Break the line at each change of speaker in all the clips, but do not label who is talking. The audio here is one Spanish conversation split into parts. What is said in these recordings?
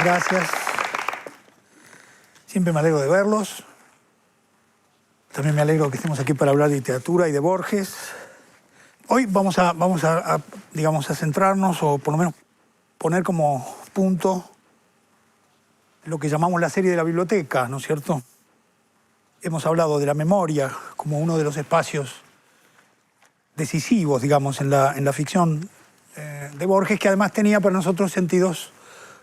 gracias. Siempre me alegro de verlos. También me alegro que estemos aquí para hablar de literatura y de Borges. Hoy vamos a centrarnos, o por lo menos poner como punto lo que llamamos la serie de la biblioteca, ¿no es cierto? Hemos hablado de la memoria como uno de los espacios decisivos, digamos, en la ficción de Borges, que además tenía para nosotros sentidos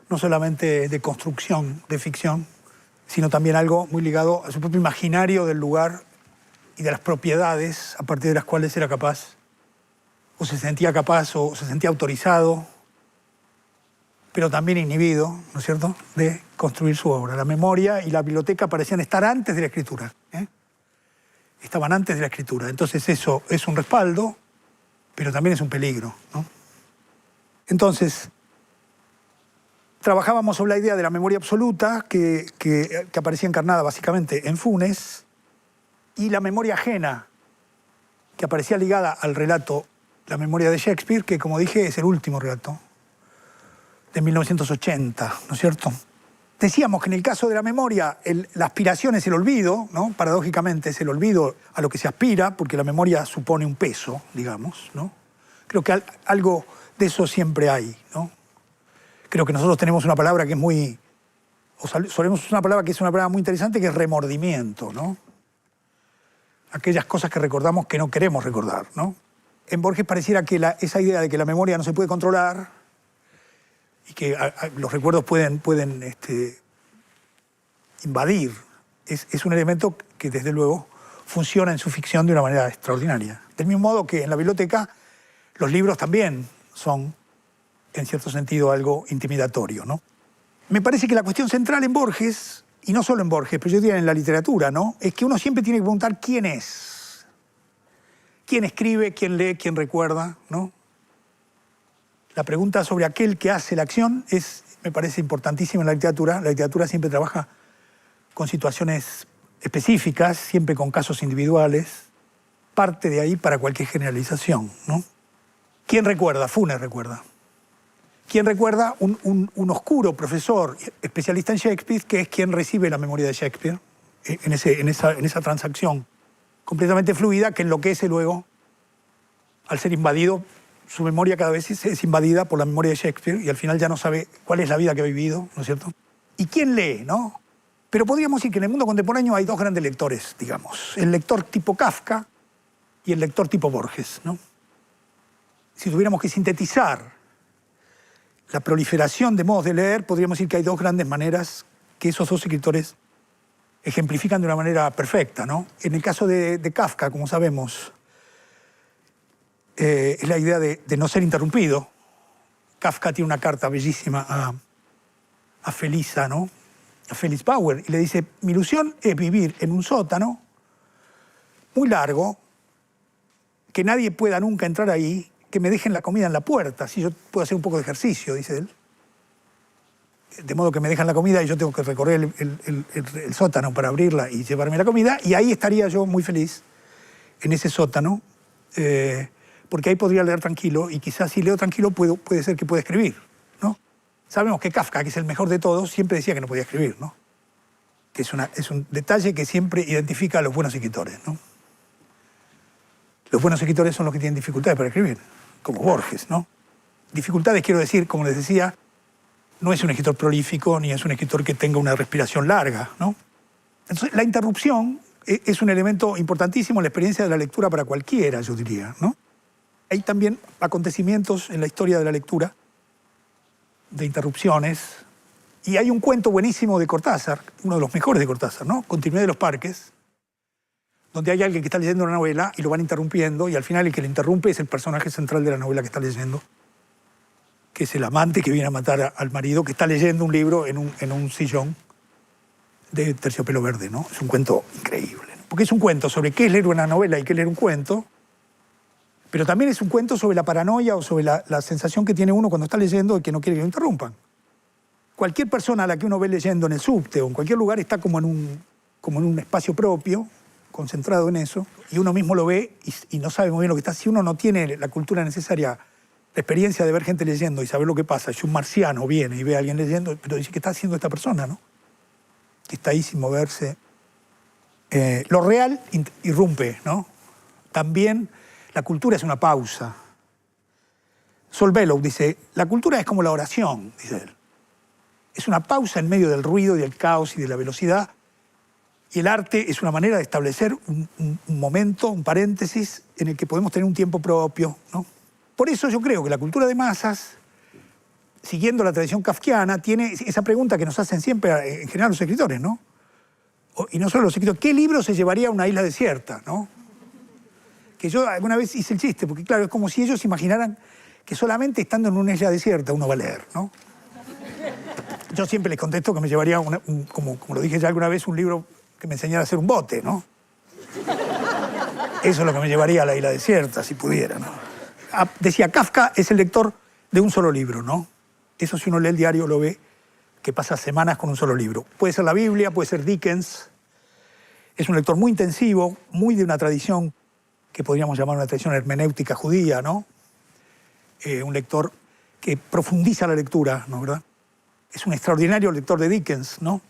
no solamente de construcción, de ficción, sino también algo muy ligado a su propio imaginario del lugar y de las propiedades a partir de las cuales era capaz, o se sentía capaz, o se sentía autorizado, pero también inhibido, ¿no es cierto?, de construir su obra. La memoria y la biblioteca parecían estar antes de la escritura, ¿eh? Estaban antes de la escritura. Entonces eso es un respaldo, pero también es un peligro, ¿no? Entonces, trabajábamos sobre la idea de la memoria absoluta que aparecía encarnada básicamente en Funes, y la memoria ajena que aparecía ligada al relato, la memoria de Shakespeare, que como dije es el último relato de 1980, ¿no es cierto? Decíamos que en el caso de la memoria la aspiración es el olvido, ¿no? Paradójicamente es el olvido a lo que se aspira, porque la memoria supone un peso, digamos, ¿no? Creo que algo de eso siempre hay, ¿no? Creo que nosotros tenemos una palabra que es muy... solemos usar una palabra que es una palabra muy interesante, que es remordimiento, ¿no? Aquellas cosas que recordamos que no queremos recordar, ¿no? En Borges pareciera que esa idea de que la memoria no se puede controlar y que los recuerdos pueden invadir, es un elemento que desde luego funciona en su ficción de una manera extraordinaria. Del mismo modo que en la biblioteca los libros también son, en cierto sentido, algo intimidatorio, ¿no? Me parece que la cuestión central en Borges, y no solo en Borges, pero yo diría en la literatura, ¿no?, es que uno siempre tiene que preguntar quién es. ¿Quién escribe, quién lee, quién recuerda, ¿no? La pregunta sobre aquel que hace la acción me parece importantísima en la literatura. La literatura siempre trabaja con situaciones específicas, siempre con casos individuales. Parte de ahí para cualquier generalización, ¿no? ¿Quién recuerda? Funes recuerda. ¿Quién recuerda? Un oscuro profesor especialista en Shakespeare, que es quien recibe la memoria de Shakespeare en esa transacción completamente fluida, que enloquece luego al ser invadido. Su memoria cada vez es invadida por la memoria de Shakespeare y al final ya no sabe cuál es la vida que ha vivido, ¿no es cierto? ¿Y quién lee, no? Pero podríamos decir que en el mundo contemporáneo hay dos grandes lectores, digamos. El lector tipo Kafka y el lector tipo Borges, ¿no? Si tuviéramos que sintetizar la proliferación de modos de leer, podríamos decir que hay dos grandes maneras que esos dos escritores ejemplifican de una manera perfecta, ¿no? En el caso de Kafka, como sabemos, es la idea de no ser interrumpido. Kafka tiene una carta bellísima a Felisa, ¿no?, a Felix Bauer, y le dice: mi ilusión es vivir en un sótano muy largo, que nadie pueda nunca entrar ahí, que me dejen la comida en la puerta, así yo puedo hacer un poco de ejercicio, dice él. De modo que me dejan la comida y yo tengo que recorrer el sótano para abrirla y llevarme la comida, y ahí estaría yo muy feliz, en ese sótano, porque ahí podría leer tranquilo, y quizás si leo tranquilo puede ser que pueda escribir, ¿no? Sabemos que Kafka, que es el mejor de todos, siempre decía que no podía escribir, ¿no? Que es un detalle que siempre identifica a los buenos escritores, ¿no? Los buenos escritores son los que tienen dificultades para escribir, como Borges, ¿no? Dificultades, quiero decir, como les decía, no es un escritor prolífico, ni es un escritor que tenga una respiración larga, ¿no? Entonces, la interrupción es un elemento importantísimo en la experiencia de la lectura para cualquiera, yo diría, ¿no? Hay también acontecimientos en la historia de la lectura, de interrupciones, y hay un cuento buenísimo de Cortázar, uno de los mejores de Cortázar, ¿no?, Continuidad de los Parques, donde hay alguien que está leyendo una novela y lo van interrumpiendo, y al final el que le interrumpe es el personaje central de la novela que está leyendo, que es el amante que viene a matar al marido, que está leyendo un libro en un sillón de terciopelo verde, ¿no? Es un cuento increíble, ¿no? Porque es un cuento sobre qué es leer una novela y qué es leer un cuento, pero también es un cuento sobre la paranoia o sobre la sensación que tiene uno cuando está leyendo y que no quiere que lo interrumpan. Cualquier persona a la que uno ve leyendo en el subte o en cualquier lugar está como en un espacio propio, concentrado en eso, y uno mismo lo ve y no sabe muy bien lo que está. Si uno no tiene la cultura necesaria la experiencia de ver gente leyendo y saber lo que pasa. Si un marciano viene y ve a alguien leyendo, pero dice, ¿qué está haciendo esta persona, no? Que está ahí sin moverse. Lo real irrumpe, ¿no? También la cultura es una pausa. Saul Bellow dice, la cultura es como la oración, dice él. Es una pausa en medio del ruido y del caos y de la velocidad. Y el arte es una manera de establecer un momento, un paréntesis, en el que podemos tener un tiempo propio, ¿no? Por eso yo creo que la cultura de masas, siguiendo la tradición kafkiana, tiene esa pregunta que nos hacen siempre, en general, los escritores, ¿no? Y no solo los escritores, ¿qué libro se llevaría a una isla desierta, ¿no? Que yo alguna vez hice el chiste, porque claro, es como si ellos imaginaran que solamente estando en una isla desierta uno va a leer, ¿no? Yo siempre les contesto que me llevaría, como lo dije ya alguna vez, un libro que me enseñara a hacer un bote, ¿no? Eso es lo que me llevaría a la isla desierta, si pudiera, ¿no? Decía, Kafka es el lector de un solo libro, ¿no? Eso si uno lee el diario lo ve, que pasa semanas con un solo libro. Puede ser la Biblia, puede ser Dickens. Es un lector muy intensivo, muy de una tradición que podríamos llamar una tradición hermenéutica judía, ¿no? Un lector que profundiza la lectura, ¿no, verdad? Es un extraordinario lector de Dickens, ¿no?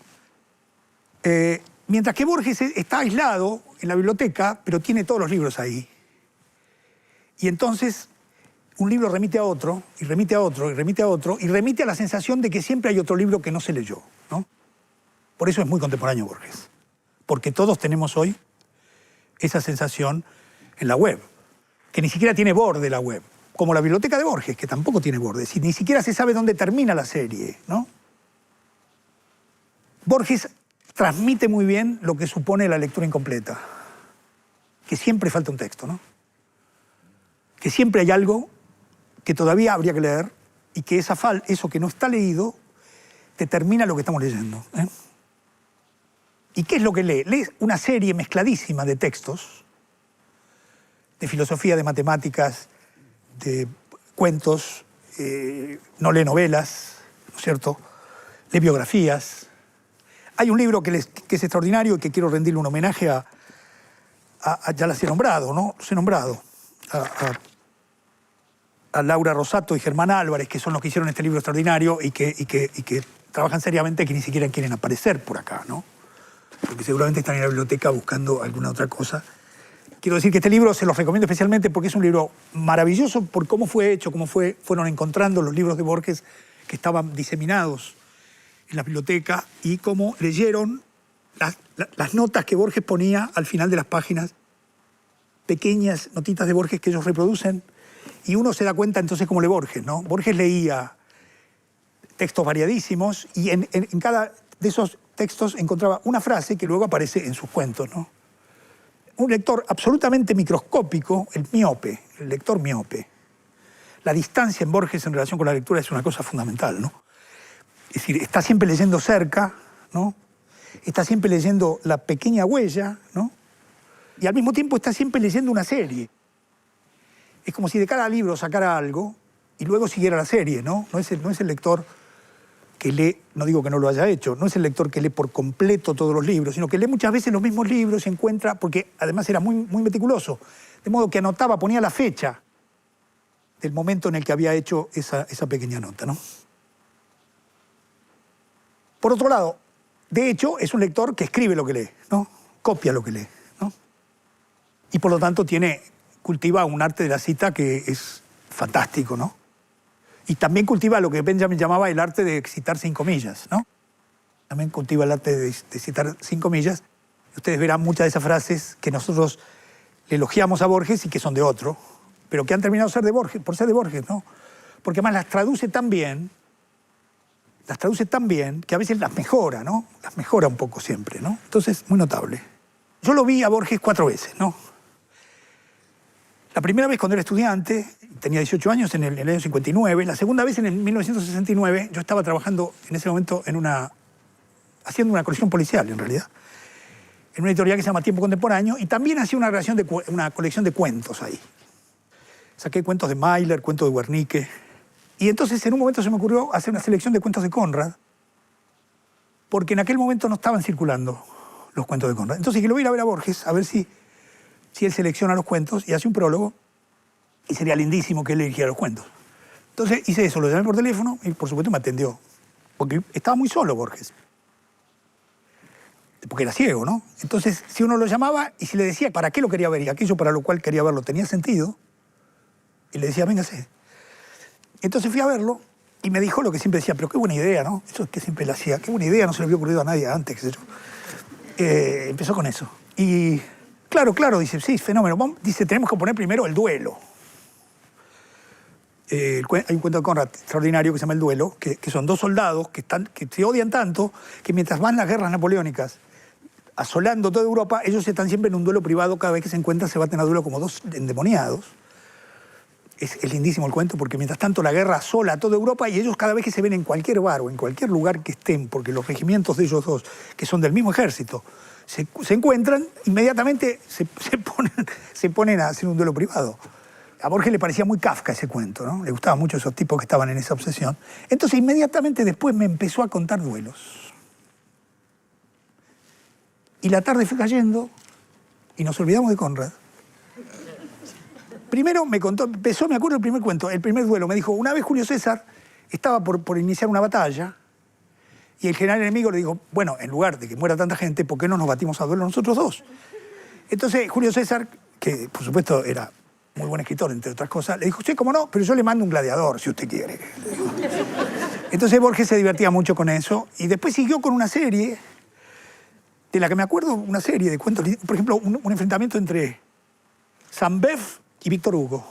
Mientras que Borges está aislado en la biblioteca, pero tiene todos los libros ahí. Y entonces un libro remite a otro, y remite a otro, y remite a otro, y remite a la sensación de que siempre hay otro libro que no se leyó, ¿no? Por eso es muy contemporáneo Borges. Porque todos tenemos hoy esa sensación en la web, que ni siquiera tiene borde la web. Como la biblioteca de Borges, que tampoco tiene bordes, y ni siquiera se sabe dónde termina la serie, ¿no? Borges transmite muy bien lo que supone la lectura incompleta, que siempre falta un texto, ¿no? Que siempre hay algo que todavía habría que leer y que eso que no está leído determina lo que estamos leyendo, ¿eh? ¿Y qué es lo que lee? Lee una serie mezcladísima de textos, de filosofía, de matemáticas, de cuentos, no lee novelas, ¿no es cierto? Lee biografías. Hay un libro que es extraordinario y que quiero rendirle un homenaje ya las he nombrado, ¿no? Los he nombrado. A Laura Rosato y Germán Álvarez, que son los que hicieron este libro extraordinario y que trabajan seriamente, que ni siquiera quieren aparecer por acá, ¿no? Porque seguramente están en la biblioteca buscando alguna otra cosa. Quiero decir que este libro se los recomiendo especialmente porque es un libro maravilloso por cómo fue hecho, fueron encontrando los libros de Borges que estaban diseminados en la biblioteca y cómo leyeron las notas que Borges ponía al final de las páginas, pequeñas notitas de Borges que ellos reproducen, y uno se da cuenta entonces cómo lee Borges, ¿no? Borges leía textos variadísimos y en cada de esos textos encontraba una frase que luego aparece en sus cuentos, ¿no? Un lector absolutamente microscópico, el lector miope. La distancia en Borges en relación con la lectura es una cosa fundamental, ¿no? Es decir, está siempre leyendo cerca, ¿no? Está siempre leyendo la pequeña huella, ¿no? Y al mismo tiempo está siempre leyendo una serie. Es como si de cada libro sacara algo y luego siguiera la serie, ¿no? No es el lector que lee, no digo que no lo haya hecho, no es el lector que lee por completo todos los libros, sino que lee muchas veces los mismos libros y encuentra, porque además era muy, muy meticuloso, de modo que anotaba, ponía la fecha del momento en el que había hecho esa pequeña nota, ¿no? Por otro lado, de hecho, es un lector que escribe lo que lee, ¿no? Copia lo que lee, ¿no? Y por lo tanto cultiva un arte de la cita que es fantástico, ¿no? Y también cultiva lo que Benjamin llamaba el arte de citar sin comillas, ¿no? También cultiva el arte de citar sin comillas. Ustedes verán muchas de esas frases que nosotros le elogiamos a Borges y que son de otro, pero que han terminado por ser de Borges, ¿no? Porque además las traduce tan bien que a veces las mejora, ¿no? Las mejora un poco siempre, ¿no? Entonces, muy notable. Yo lo vi a Borges 4 veces, ¿no? La primera vez cuando era estudiante, tenía 18 años, en el año 59. La segunda vez en el 1969, yo estaba trabajando en ese momento haciendo una colección policial, en realidad, en una editorial que se llama Tiempo Contemporáneo, y también hacía una colección de cuentos ahí. Saqué cuentos de Mailer, cuentos de Wernicke, y entonces en un momento se me ocurrió hacer una selección de cuentos de Conrad, porque en aquel momento no estaban circulando los cuentos de Conrad. Entonces que lo voy a ir a ver a Borges, a ver si él selecciona los cuentos y hace un prólogo, y sería lindísimo que él eligiera los cuentos. Entonces hice eso, lo llamé por teléfono y por supuesto me atendió. Porque estaba muy solo Borges. Porque era ciego, ¿no? Entonces, si uno lo llamaba y si le decía para qué lo quería ver y aquello para lo cual quería verlo tenía sentido, y le decía, véngase. Entonces fui a verlo y me dijo lo que siempre decía, pero qué buena idea, ¿no? Eso es que siempre le hacía, qué buena idea, no se le había ocurrido a nadie antes, qué sé yo. Empezó con eso. Y claro, dice, sí, fenómeno. Dice, tenemos que poner primero el duelo. Hay un cuento de Conrad extraordinario que se llama El duelo, que son dos soldados que se odian tanto que mientras van las guerras napoleónicas asolando toda Europa, ellos están siempre en un duelo privado, cada vez que se encuentran se baten a duelo como dos endemoniados. Es lindísimo el cuento porque mientras tanto la guerra asola a toda Europa y ellos cada vez que se ven en cualquier bar o en cualquier lugar que estén, porque los regimientos de ellos dos, que son del mismo ejército, se encuentran, inmediatamente se ponen a hacer un duelo privado. A Borges le parecía muy Kafka ese cuento, ¿no? Le gustaban mucho esos tipos que estaban en esa obsesión. Entonces, inmediatamente después me empezó a contar duelos. Y la tarde fue cayendo y nos olvidamos de Conrad. Primero me contó, me acuerdo el primer cuento, el primer duelo. Me dijo, una vez Julio César estaba por iniciar una batalla y el general enemigo le dijo, bueno, en lugar de que muera tanta gente, ¿por qué no nos batimos a duelo nosotros dos? Entonces Julio César, que por supuesto era muy buen escritor, entre otras cosas, le dijo, sí, cómo no, pero yo le mando un gladiador, si usted quiere. Entonces Borges se divertía mucho con eso y después siguió con una serie, de la que me acuerdo, una serie de cuentos, por ejemplo, un enfrentamiento entre Saint-Beuve y Víctor Hugo,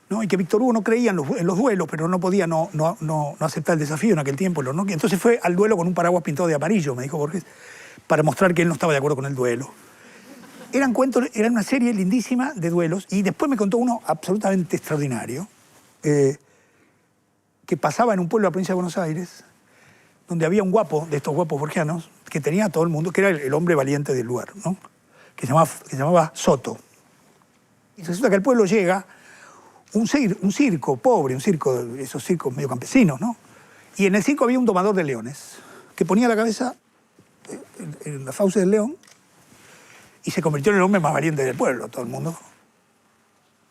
¿no? Y que Víctor Hugo no creía en los duelos, pero no podía no aceptar el desafío en aquel tiempo. Entonces fue al duelo con un paraguas pintado de amarillo, me dijo Borges, para mostrar que él no estaba de acuerdo con el duelo. Eran cuentos, era una serie lindísima de duelos, y después me contó uno absolutamente extraordinario, que pasaba en un pueblo de la provincia de Buenos Aires, donde había un guapo, de estos guapos borgianos, que tenía a todo el mundo, que era el hombre valiente del lugar, ¿no? Que se llamaba Soto. Y resulta que al pueblo llega un circo pobre, esos circos medio campesinos, ¿no? Y en el circo había un domador de leones, que ponía la cabeza en la fauce del león, y se convirtió en el hombre más valiente del pueblo, todo el mundo.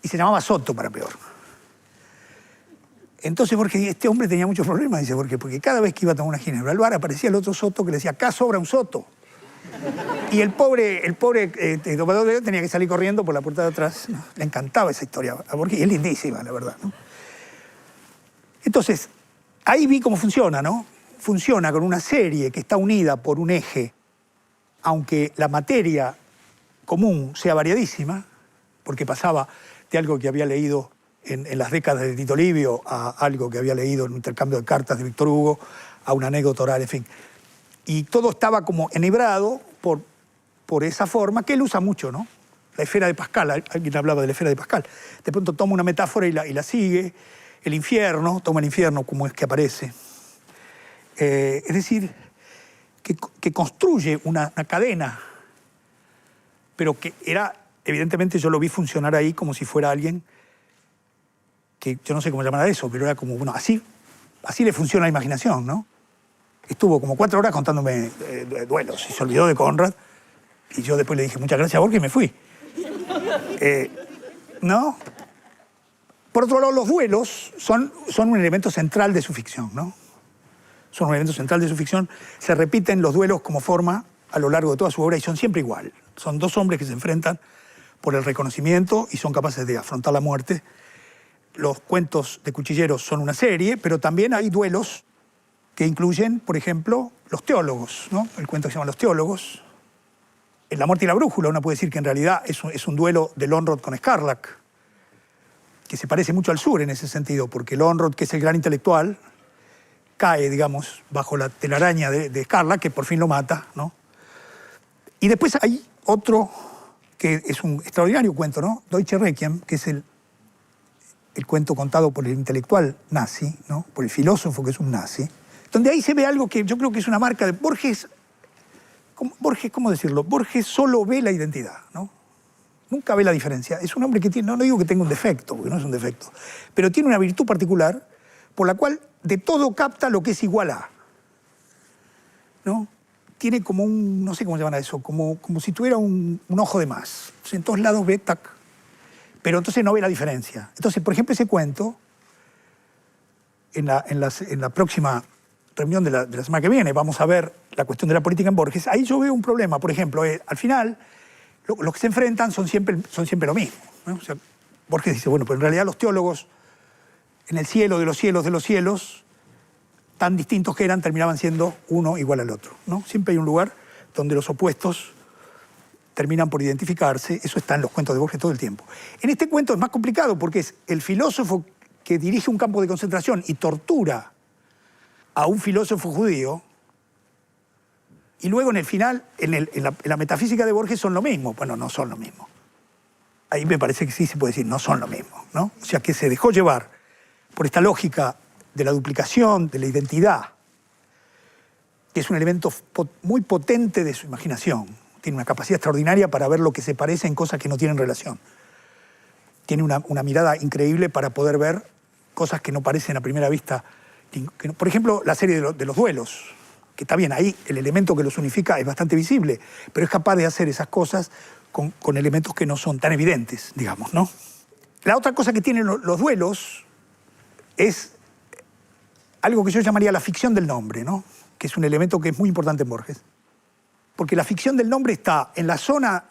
Y se llamaba Soto, para peor. Entonces, porque este hombre tenía muchos problemas, dice, porque cada vez que iba a tomar una ginebra al bar aparecía el otro Soto que le decía, acá sobra un Soto. Y el pobre domador de león tenía que salir corriendo por la puerta de atrás. ¿No? Le encantaba esa historia a Borges, y es lindísima, la verdad, ¿no? Entonces, ahí vi cómo funciona, ¿no? Funciona con una serie que está unida por un eje, aunque la materia común sea variadísima, porque pasaba de algo que había leído en las décadas de Tito Livio a algo que había leído en un intercambio de cartas de Víctor Hugo, a una anécdota oral, en fin. Y todo estaba como enhebrado por esa forma que él usa mucho, ¿no? La esfera de Pascal, alguien hablaba de la esfera de Pascal. De pronto toma una metáfora y la sigue. El infierno, toma el infierno como es que aparece. Es decir, que construye una cadena, pero que era, evidentemente yo lo vi funcionar ahí como si fuera alguien que, yo no sé cómo llamar a eso, pero era como, bueno, así le funciona la imaginación, ¿no? Estuvo como 4 horas contándome duelos y se olvidó de Conrad, y yo después le dije, muchas gracias, Borges, y me fui. ¿No? Por otro lado, los duelos son un elemento central de su ficción, ¿no? Son un elemento central de su ficción. Se repiten los duelos como forma a lo largo de toda su obra y son siempre igual. Son dos hombres que se enfrentan por el reconocimiento y son capaces de afrontar la muerte. Los cuentos de cuchilleros son una serie, pero también hay duelos que incluyen, por ejemplo, los teólogos, ¿no? El cuento que se llama Los teólogos. En La muerte y la brújula uno puede decir que en realidad es un duelo de Lönnrot con Scarlac, que se parece mucho al sur en ese sentido, porque Lönnrot, que es el gran intelectual, cae, digamos, bajo la telaraña de Scarlac, que por fin lo mata, ¿no? Y después hay otro que es un extraordinario cuento, ¿no? Deutsche Requiem, que es el cuento contado por el intelectual nazi, ¿no? Por el filósofo que es un nazi, donde ahí se ve algo que yo creo que es una marca de Borges. Borges, ¿cómo decirlo? Borges solo ve la identidad, ¿no? Nunca ve la diferencia. Es un hombre que tiene, no digo que tenga un defecto, porque no es un defecto, pero tiene una virtud particular por la cual de todo capta lo que es igual a, ¿no? Tiene como un, no sé cómo se llama eso, como si tuviera un ojo de más. Entonces, en todos lados ve, tac, pero entonces no ve la diferencia. Entonces, por ejemplo, ese cuento en la próxima reunión de la semana que viene, vamos a ver la cuestión de la política en Borges, ahí yo veo un problema. Por ejemplo, al final, los que se enfrentan son siempre lo mismo, ¿no? O sea, Borges dice, bueno, pero en realidad los teólogos, en el cielo de los cielos, tan distintos que eran, terminaban siendo uno igual al otro, ¿no? Siempre hay un lugar donde los opuestos terminan por identificarse. Eso está en los cuentos de Borges todo el tiempo. En este cuento es más complicado porque es el filósofo que dirige un campo de concentración y tortura a un filósofo judío, y luego en el final, en la metafísica de Borges son lo mismo. Bueno, no son lo mismo. Ahí me parece que sí se puede decir, no son lo mismo, ¿no? O sea, que se dejó llevar por esta lógica de la duplicación, de la identidad, que es un elemento muy potente de su imaginación. Tiene una capacidad extraordinaria para ver lo que se parece en cosas que no tienen relación. Tiene una mirada increíble para poder ver cosas que no parecen a primera vista. Por ejemplo, la serie de los duelos, que está bien, ahí el elemento que los unifica es bastante visible, pero es capaz de hacer esas cosas con elementos que no son tan evidentes, digamos, ¿no? La otra cosa que tienen los duelos es algo que yo llamaría la ficción del nombre, ¿no? Que es un elemento que es muy importante en Borges. Porque la ficción del nombre está en la zona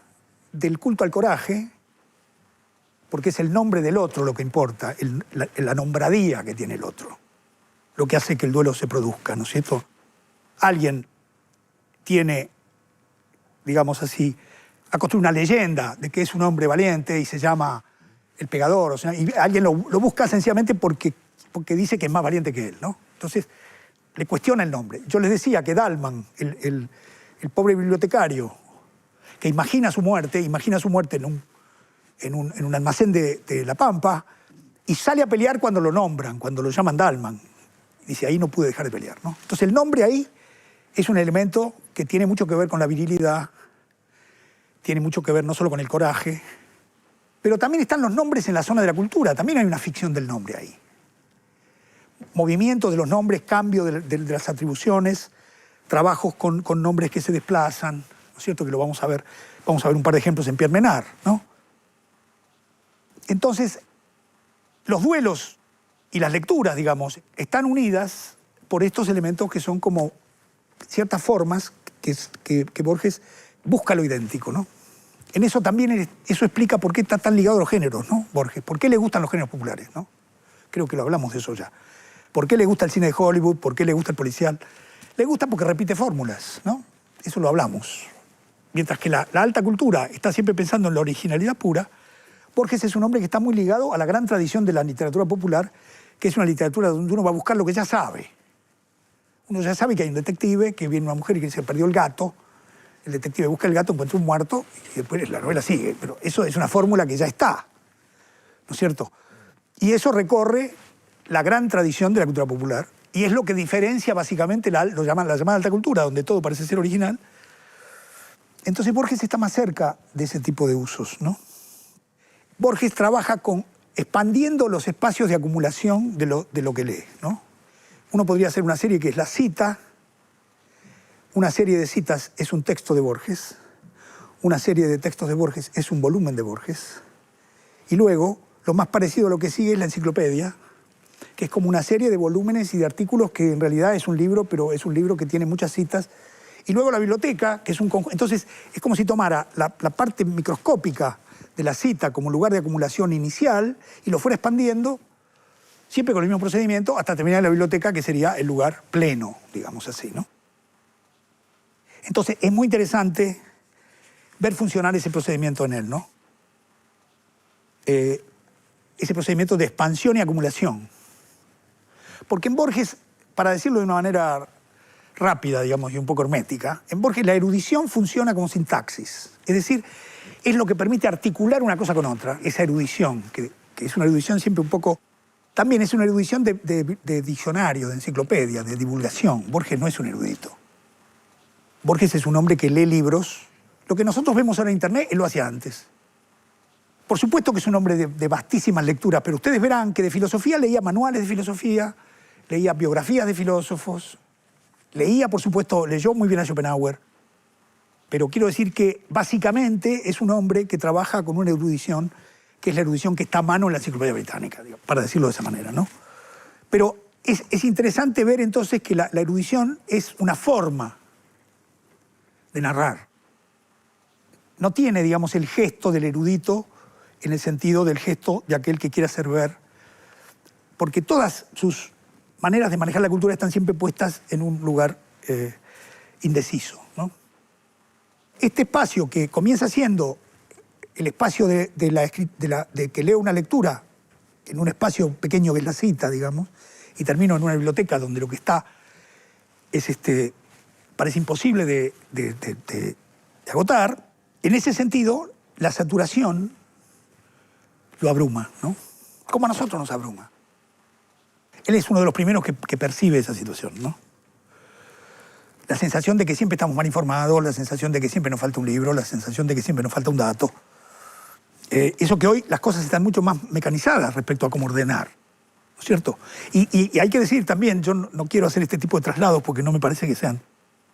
del culto al coraje, porque es el nombre del otro lo que importa, la nombradía que tiene el otro, lo que hace que el duelo se produzca, ¿no es cierto? Alguien tiene, digamos así, ha construido una leyenda de que es un hombre valiente y se llama el pegador, o sea, y alguien lo busca sencillamente porque dice que es más valiente que él, ¿no? Entonces, le cuestiona el nombre. Yo les decía que Dalman, el pobre bibliotecario, que imagina su muerte en un almacén de La Pampa, y sale a pelear cuando lo nombran, cuando lo llaman Dalman. Dice, ahí no pude dejar de pelear, ¿no? Entonces el nombre ahí es un elemento que tiene mucho que ver con la virilidad, tiene mucho que ver no solo con el coraje, pero también están los nombres en la zona de la cultura, también hay una ficción del nombre ahí. Movimiento de los nombres, cambio de las atribuciones, trabajos con nombres que se desplazan, ¿no es cierto? Que lo vamos a ver un par de ejemplos en Pierre Menard, ¿no? Entonces, los duelos y las lecturas, digamos, están unidas por estos elementos que son como ciertas formas que Borges busca lo idéntico, ¿no? En eso también, eso explica por qué está tan ligado a los géneros, ¿no? Borges, ¿por qué le gustan los géneros populares, ¿no? Creo que lo hablamos de eso ya. ¿Por qué le gusta el cine de Hollywood? ¿Por qué le gusta el policial? Le gusta porque repite fórmulas, ¿no? Eso lo hablamos. Mientras que la alta cultura está siempre pensando en la originalidad pura, Borges es un hombre que está muy ligado a la gran tradición de la literatura popular, que es una literatura donde uno va a buscar lo que ya sabe. Uno ya sabe que hay un detective, que viene una mujer y que se perdió el gato, el detective busca el gato, encuentra un muerto, y después la novela sigue. Pero eso es una fórmula que ya está, ¿no es cierto? Y eso recorre la gran tradición de la cultura popular, y es lo que diferencia básicamente la llamada alta cultura, donde todo parece ser original. Entonces Borges está más cerca de ese tipo de usos, ¿no? Borges trabaja expandiendo los espacios de acumulación de lo que lee, ¿no? Uno podría hacer una serie que es la cita, una serie de citas es un texto de Borges, una serie de textos de Borges es un volumen de Borges, y luego lo más parecido a lo que sigue es la enciclopedia, que es como una serie de volúmenes y de artículos que en realidad es un libro, pero es un libro que tiene muchas citas. Y luego la biblioteca, que es un conjunto. Entonces, es como si tomara la parte microscópica de la cita como lugar de acumulación inicial y lo fuera expandiendo, siempre con el mismo procedimiento, hasta terminar en la biblioteca, que sería el lugar pleno, digamos así, ¿no? Entonces, es muy interesante ver funcionar ese procedimiento en él, ¿no? Ese procedimiento de expansión y acumulación. Porque en Borges, para decirlo de una manera rápida, digamos, y un poco hermética, en Borges la erudición funciona como sintaxis. Es decir, es lo que permite articular una cosa con otra, esa erudición, que es una erudición siempre un poco... También es una erudición de diccionario, de enciclopedia, de divulgación. Borges no es un erudito. Borges es un hombre que lee libros. Lo que nosotros vemos ahora en Internet, él lo hacía antes. Por supuesto que es un hombre de vastísimas lecturas, pero ustedes verán que de filosofía leía manuales de filosofía, leía biografías de filósofos, leía, por supuesto, leyó muy bien a Schopenhauer, pero quiero decir que básicamente es un hombre que trabaja con una erudición, que es la erudición que está a mano en la Enciclopedia Británica, para decirlo de esa manera, ¿no? Pero es interesante ver entonces que la erudición es una forma de narrar. No tiene, digamos, el gesto del erudito en el sentido del gesto de aquel que quiere hacer ver, porque todas sus maneras de manejar la cultura están siempre puestas en un lugar indeciso, ¿no? Este espacio que comienza siendo el espacio de que leo una lectura en un espacio pequeño que es la cita, digamos, y termino en una biblioteca donde lo que está es parece imposible de agotar. En ese sentido, la saturación lo abruma, ¿no? Como a nosotros nos abruma. Él es uno de los primeros que percibe esa situación, ¿no? La sensación de que siempre estamos mal informados, la sensación de que siempre nos falta un libro, la sensación de que siempre nos falta un dato. Eso que hoy las cosas están mucho más mecanizadas respecto a cómo ordenar, ¿no es cierto? Y hay que decir también, yo no quiero hacer este tipo de traslados porque no me parece que sean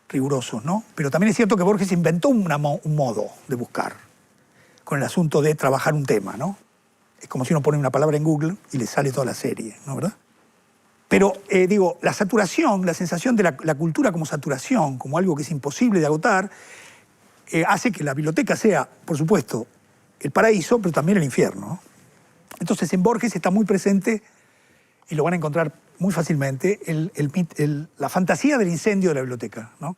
rigurosos, ¿no? Pero también es cierto que Borges inventó un modo de buscar con el asunto de trabajar un tema, ¿no? Es como si uno pone una palabra en Google y le sale toda la serie, ¿no? ¿Verdad? Pero, digo, la saturación, la sensación de la cultura como saturación, como algo que es imposible de agotar, hace que la biblioteca sea, por supuesto, el paraíso, pero también el infierno, ¿no? Entonces, en Borges está muy presente, y lo van a encontrar muy fácilmente, la fantasía del incendio de la biblioteca, ¿no?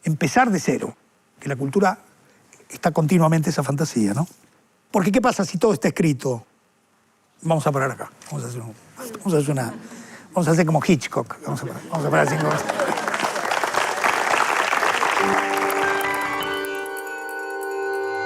Empezar de cero, que la cultura está continuamente esa fantasía, ¿no? Porque ¿qué pasa si todo está escrito? Vamos a parar acá, vamos a hacer como Hitchcock, vamos a parar 5 minutos.